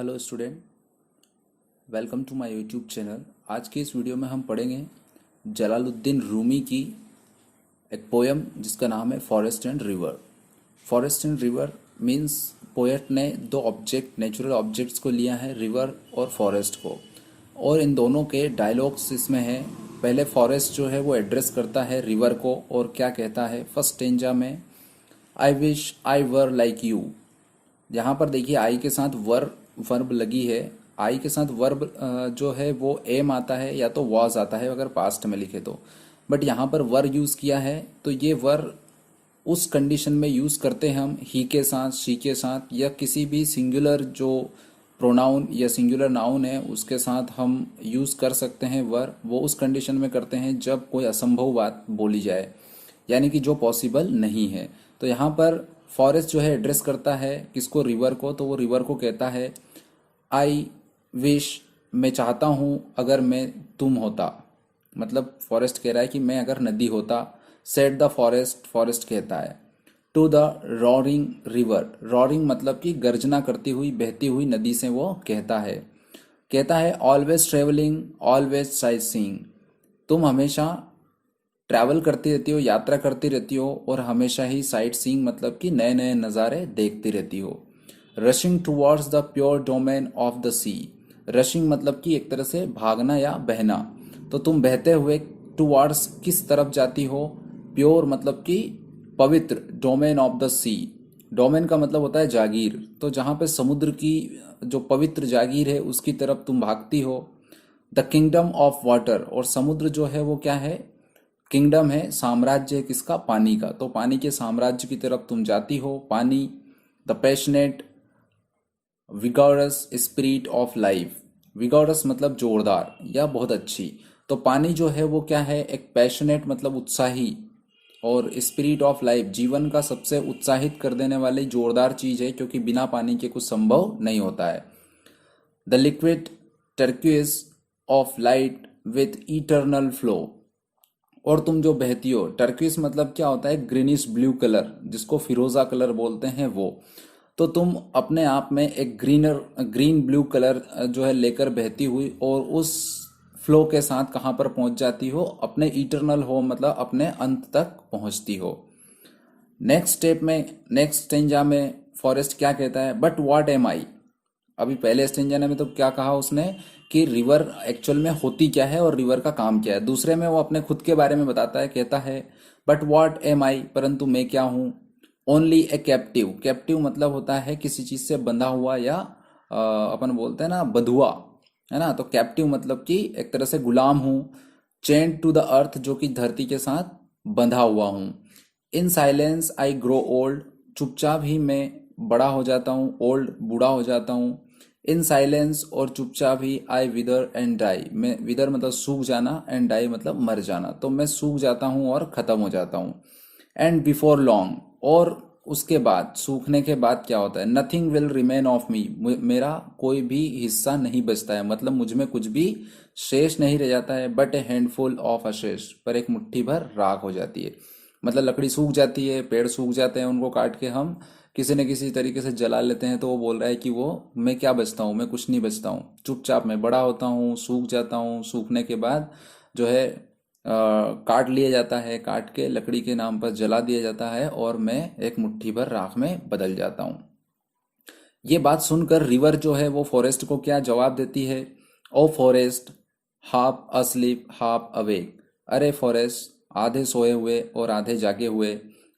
Hello student, welcome to my YouTube channel. आज की इस वीडियो में हम पढ़ेंगे जलालुद्दीन रूमी की एक पोयम जिसका नाम है forest and river. Forest and river means poet ने दो ऑब्जेक्ट, नेचुरल ऑब्जेक्ट्स को लिया है, रिवर और फॉरेस्ट को, और इन दोनों के डायलॉग्स इसमें है। पहले फॉरेस्ट जो है वो एड्रेस करता है रिवर को और क्या कहता है फर्स्ट स्टेंजा में, I wish I were like you. यहाँ पर देखिए आई के साथ वर्ब लगी है। आई के साथ वर्ब जो है वो एम आता है या तो वॉज आता है अगर पास्ट में लिखे तो, बट यहाँ पर वर यूज किया है तो ये वर उस कंडीशन में यूज करते हैं हम ही के साथ, शी के साथ, या किसी भी सिंगुलर जो प्रोनाउन या सिंगुलर नाउन है उसके साथ हम यूज कर सकते हैं वर। वो उस कंडीशन में करते हैं जब कोई असंभव बात बोली जाए, यानी कि जो पॉसिबल नहीं है। तो यहाँ पर फॉरेस्ट जो है एड्रेस करता है किसको, रिवर को, तो वो रिवर को कहता है आई विश, मैं चाहता हूँ अगर मैं तुम होता, मतलब फॉरेस्ट कह रहा है कि मैं अगर नदी होता। सेड द फॉरेस्ट, फॉरेस्ट कहता है टू द रॉरिंग रिवर, रॉरिंग मतलब कि गर्जना करती हुई बहती हुई नदी से वो कहता है always travelling always sight seeing, तुम हमेशा ट्रैवल करती रहती हो, यात्रा करती रहती हो और हमेशा ही साइट सीइंग मतलब कि नए नए नज़ारे देखती रहती हो। Rushing towards the pure domain of the sea, rushing मतलब कि एक तरह से भागना या बहना, तो तुम बहते हुए टुवर्ड्स किस तरफ जाती हो, प्योर मतलब कि पवित्र, domain of the sea, domain का मतलब होता है जागीर, तो जहाँ पे समुद्र की जो पवित्र जागीर है उसकी तरफ तुम भागती हो। द किंगडम ऑफ वाटर, और समुद्र जो है वो क्या है, किंगडम है, साम्राज्य है किसका, पानी का, तो पानी के साम्राज्य की तरफ तुम जाती हो, पानी। The passionate vigorous spirit of life, vigorous मतलब जोरदार या बहुत अच्छी, तो पानी जो है वो क्या है, एक पैशनेट मतलब उत्साही, और स्पिरिट ऑफ लाइफ जीवन का सबसे उत्साहित कर देने वाली जोरदार चीज है, क्योंकि बिना पानी के कुछ संभव नहीं होता है। The liquid turquoise of light with eternal flow, और तुम जो बहती हो, टर्किश मतलब क्या होता है, ग्रीनिश ब्लू कलर, जिसको फिरोजा कलर बोलते हैं वो, तो तुम अपने आप में एक ग्रीन ब्लू कलर जो है लेकर बहती हुई और उस फ्लो के साथ कहाँ पर पहुंच जाती हो, अपने इटरनल हो मतलब अपने अंत तक पहुंचती हो। नेक्स्ट स्टेप में, नेक्स्ट स्टेंजा में फॉरेस्ट क्या कहता है, बट व्हाट एम आई। अभी पहले स्टेंजा में तो क्या कहा उसने कि रिवर एक्चुअल में होती क्या है और रिवर का काम क्या है। दूसरे में वो अपने खुद के बारे में बताता है, कहता है बट व्हाट एम आई, परंतु मैं क्या हूँ। ओनली ए कैप्टिव, कैप्टिव मतलब होता है किसी चीज से बंधा हुआ या अपन बोलते हैं ना बंधुआ, है ना, तो कैप्टिव मतलब कि एक तरह से गुलाम हूँ। चेन टू द अर्थ, जो कि धरती के साथ बंधा हुआ हूँ। In silence I grow old, चुपचाप ही मैं बड़ा हो जाता हूँ, ओल्ड बूढ़ा हो जाता हूँ। इन साइलेंस और चुपचाप ही आई विदर एंड डाई, मैं विदर मतलब सूख जाना, एंड डाई मतलब मर जाना, तो मैं सूख जाता हूँ और खत्म हो जाता हूँ। एंड बिफोर लॉन्ग, और उसके बाद, सूखने के बाद क्या होता है, nothing will remain of me, मेरा कोई भी हिस्सा नहीं बचता है, मतलब मुझ में कुछ भी शेष नहीं रह जाता है। बट ए हैंडफुल ऑफ अशेष, पर एक मुट्ठी भर राख हो जाती है, मतलब लकड़ी सूख जाती है, पेड़ सूख जाते हैं, उनको काट के हम किसी न किसी तरीके से जला लेते हैं, तो वो बोल रहा है कि वो मैं क्या बचता हूँ, मैं कुछ नहीं बचता हूँ, चुपचाप मैं बड़ा होता हूँ, सूख जाता हूँ, सूखने के बाद जो है काट लिया जाता है, काट के लकड़ी के नाम पर जला दिया जाता है और मैं एक मुट्ठी भर राख में बदल जाता हूँ। ये बात सुनकर रिवर जो है वो फॉरेस्ट को क्या जवाब देती है, O forest half asleep half awake, अरे फॉरेस्ट आधे सोए हुए और आधे जागे हुए।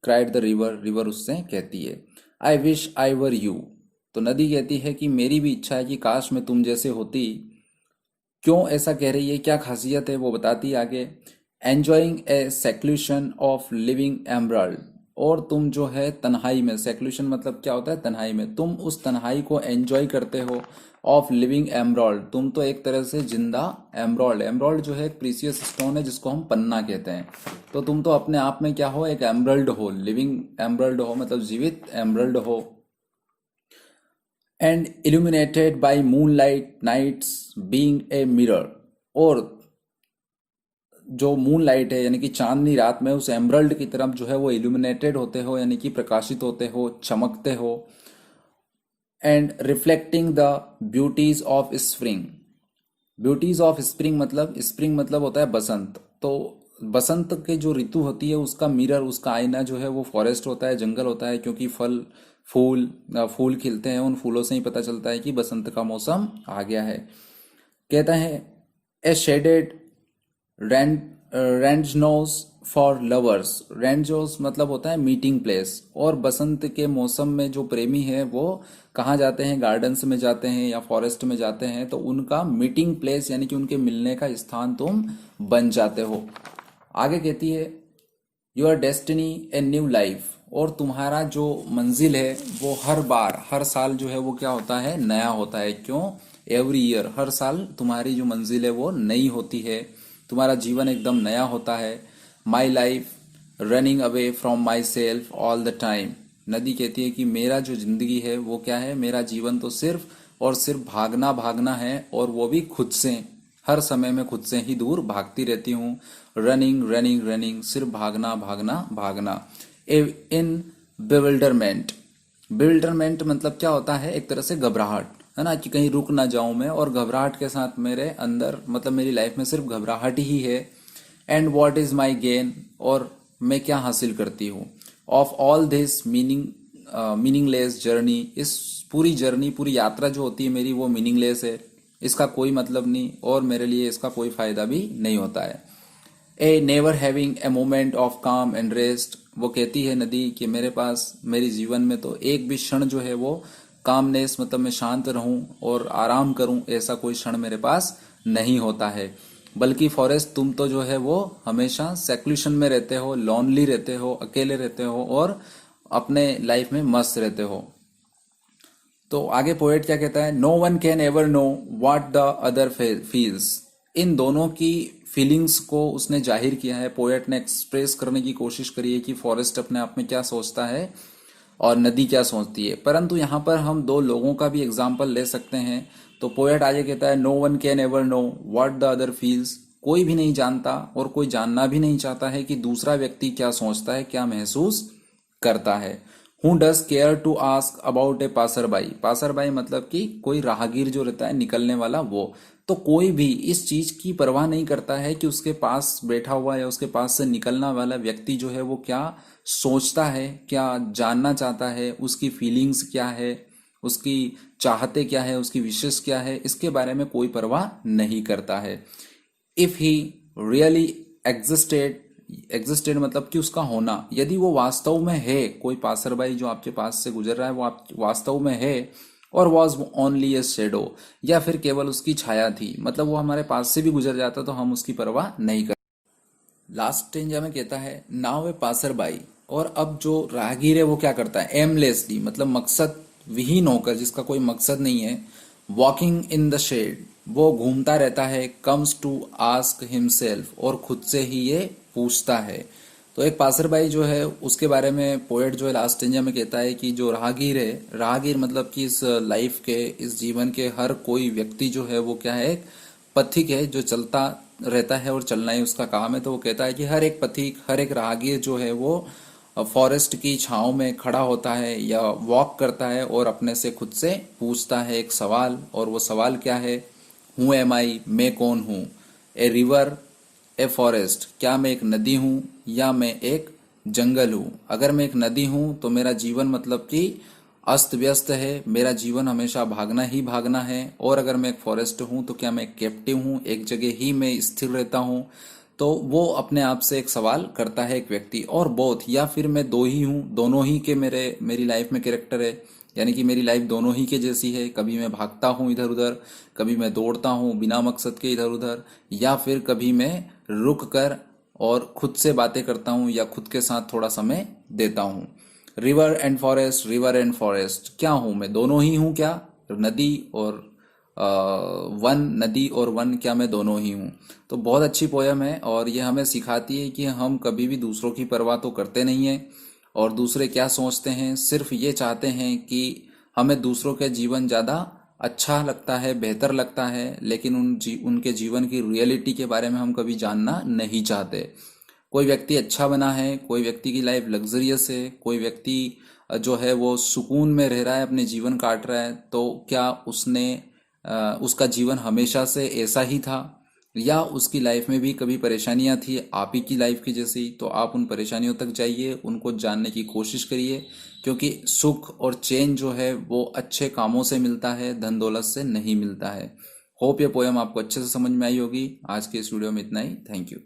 क्राइड द रिवर, रिवर उससे कहती है I wish I were you, तो नदी कहती है कि मेरी भी इच्छा है कि काश मैं तुम जैसे होती। क्यों ऐसा कह रही है, क्या खासियत है, वो बताती है आगे। Enjoying a seclusion of living emerald, और तुम जो है तन्हाई में, सेक्लूशन मतलब क्या होता है, तन्हाई में, तुम उस तन्हाई को एंजॉय करते हो। ऑफ लिविंग एमराल्ड, तुम तो एक तरह से जिंदा एमराल्ड, एमराल्ड जो है एक प्रीसियस स्टोन है जिसको हम पन्ना कहते हैं, तो तुम तो अपने आप में क्या हो, एक एमराल्ड हो, लिविंग एमराल्ड हो मतलब जीवित एमराल्ड हो। And illuminated by moon light nights being a mirror, और जो मून लाइट है यानी कि चांदनी रात में उस एमरल्ड की तरफ जो है वो इल्यूमिनेटेड होते हो, यानी कि प्रकाशित होते हो, चमकते हो। And reflecting the beauties of spring. Beauties of spring मतलब होता है बसंत। तो बसंत के जो ऋतु होती है उसका मिरर, उसका आईना जो है वो फॉरेस्ट होता है, जंगल होता है, क्योंकि फूल खिलते हैं, उन फूलों से ही पता चलता है कि बसंत का मौसम आ गया है। कहता है ए शेडेड रेंजनोस फॉर लवर्स। रेंजोस मतलब होता है मीटिंग प्लेस, और बसंत के मौसम में जो प्रेमी है वो कहाँ जाते हैं, गार्डन्स में जाते हैं या फॉरेस्ट में जाते हैं, तो उनका मीटिंग प्लेस यानी कि उनके मिलने का स्थान तुम बन जाते हो। आगे कहती है your destiny a new life. और तुम्हारा जो मंजिल है वो हर बार, हर साल जो है वो क्या होता है, नया होता है। क्यों? एवरी ईयर, हर साल तुम्हारी जो मंजिल है वो नई होती है, तुम्हारा जीवन एकदम नया होता है। My life running away from my self all the time. नदी कहती है कि मेरा जो जिंदगी है वो क्या है, मेरा जीवन तो सिर्फ और सिर्फ भागना भागना है, और वो भी खुद से। हर समय में खुद से ही दूर भागती रहती हूँ। रनिंग रनिंग रनिंग, सिर्फ भागना भागना भागना। इन बिविल्डरमेंट। बिविल्डरमेंट मतलब क्या होता है, एक तरह से घबराहट, है ना, कि कहीं रुक ना जाऊं मैं, और घबराहट के साथ मेरे अंदर मतलब मेरी लाइफ में सिर्फ घबराहट ही है। And what is my gain, और मैं क्या हासिल करती हूँ। Of all this meaningless journey, इस पूरी जर्नी, पूरी यात्रा जो होती है मेरी वो मीनिंगलेस है, इसका कोई मतलब नहीं, और मेरे लिए इसका कोई फायदा भी नहीं होता है। A never having a moment of calm and rest. वो कहती है नदी कि मेरे पास, मेरे जीवन में तो एक भी क्षण जो है वो कामनेस मतलब मैं शांत रहूं और आराम करूं, ऐसा कोई क्षण मेरे पास नहीं होता है। बल्कि फॉरेस्ट, तुम तो जो है वो हमेशा सेक्लूशन में रहते हो, लॉनली रहते हो, अकेले रहते हो, और अपने लाइफ में मस्त रहते हो। तो आगे पोएट क्या कहता है, no one can ever know what the other feels. इन दोनों की फीलिंग्स को उसने जाहिर किया है, पोएट ने एक्सप्रेस करने की कोशिश करी है कि फॉरेस्ट अपने आप में क्या सोचता है और नदी क्या सोचती है। परंतु यहाँ पर हम दो लोगों का भी एग्जाम्पल ले सकते हैं। तो पोएट आगे कहता है, no one can ever know what the other feels. कोई भी नहीं जानता और कोई जानना भी नहीं चाहता है कि दूसरा व्यक्ति क्या सोचता है, क्या महसूस करता है। Who does care to ask about a passer by. Passer by मतलब कि कोई राहगीर जो रहता है, निकलने वाला, वो तो कोई भी इस चीज की परवाह नहीं करता है कि उसके पास बैठा हुआ या उसके पास से निकलने वाला व्यक्ति जो है वो क्या सोचता है, क्या जानना चाहता है, उसकी फीलिंग्स क्या है, उसकी चाहते क्या है, उसकी विशेष क्या है, इसके बारे में कोई परवाह नहीं करता है। If he really existed, existed मतलब कि उसका होना, यदि वो वास्तव में है, कोई पासरबाई जो आपके पास से गुजर रहा है वो आप वास्तव में है, और वॉज ओनली ए शेडो, या फिर केवल उसकी छाया थी, मतलब वो हमारे पास से भी गुजर जाता तो हम उसकी परवाह नहीं करते। लास्ट स्टेंजा में कहता है, नाउ ए पासर बाई। और अब जो राहगीर है वो क्या करता है, एमलेसली मतलब मकसद विहीन होकर, जिसका कोई मकसद नहीं है, वॉकिंग इन द शेड, वो घूमता रहता है, कम्स टू आस्क हिमसेल्फ, और खुद से ही ये पूछता है। तो एक पासर बाई जो है उसके बारे में पोएट जो है लास्ट स्टेंजा में कहता है कि जो राहगीर है, राहगीर मतलब कि इस लाइफ के, इस जीवन के हर कोई व्यक्ति जो है वो क्या है, एक पथिक है जो चलता रहता है और चलना ही उसका काम है। तो वो कहता है कि हर एक पथिक, हर एक राहगीर जो है वो फॉरेस्ट की छांव में खड़ा होता है या वॉक करता है और अपने से खुद से पूछता है एक सवाल, और वो सवाल क्या है, हु एम आई, मैं कौन हूँ। ए रिवर, ए फॉरेस्ट, क्या मैं एक नदी हूँ या मैं एक जंगल हूँ। अगर मैं एक नदी हूँ तो मेरा जीवन मतलब कि अस्त व्यस्त है, मेरा जीवन हमेशा भागना ही भागना है। और अगर मैं एक फॉरेस्ट हूँ तो क्या मैं एक कैप्टिव हूँ, एक जगह ही मैं स्थिर रहता हूँ। तो वो अपने आप से एक सवाल करता है एक व्यक्ति, और बोथ, या फिर मैं दो ही हूँ, दोनों ही के मेरी लाइफ में कैरेक्टर है, यानी कि मेरी लाइफ दोनों ही के जैसी है। कभी मैं भागता हूँ इधर उधर, कभी मैं दौड़ता हूँ बिना मकसद के इधर उधर, या फिर कभी मैं रुक कर और खुद से बातें करता हूँ या खुद के साथ थोड़ा समय देता हूँ। River and forest, river and forest, क्या हूँ मैं, दोनों ही हूँ क्या, नदी और वन, नदी और वन, क्या मैं दोनों ही हूँ। तो बहुत अच्छी पोयम है, और ये हमें सिखाती है कि हम कभी भी दूसरों की परवाह तो करते नहीं हैं, और दूसरे क्या सोचते हैं सिर्फ ये चाहते हैं कि हमें दूसरों के जीवन ज़्यादा अच्छा लगता है, बेहतर लगता है, लेकिन उनके जीवन की रियलिटी के बारे में हम कभी जानना नहीं चाहते। कोई व्यक्ति अच्छा बना है, कोई व्यक्ति की लाइफ लग्जरियस है, कोई व्यक्ति जो है वो सुकून में रह रहा है, अपने जीवन काट रहा है, तो क्या उसका जीवन हमेशा से ऐसा ही था, या उसकी लाइफ में भी कभी परेशानियां थी आप ही की लाइफ की जैसी? तो आप उन परेशानियों तक जाइए, उनको जानने की कोशिश करिए, क्योंकि सुख और चैन जो है वो अच्छे कामों से मिलता है, धन दौलत से नहीं मिलता है। होप ये पोयम आपको अच्छे से समझ में आई होगी। आज के इस वीडियो में इतना ही। Thank you.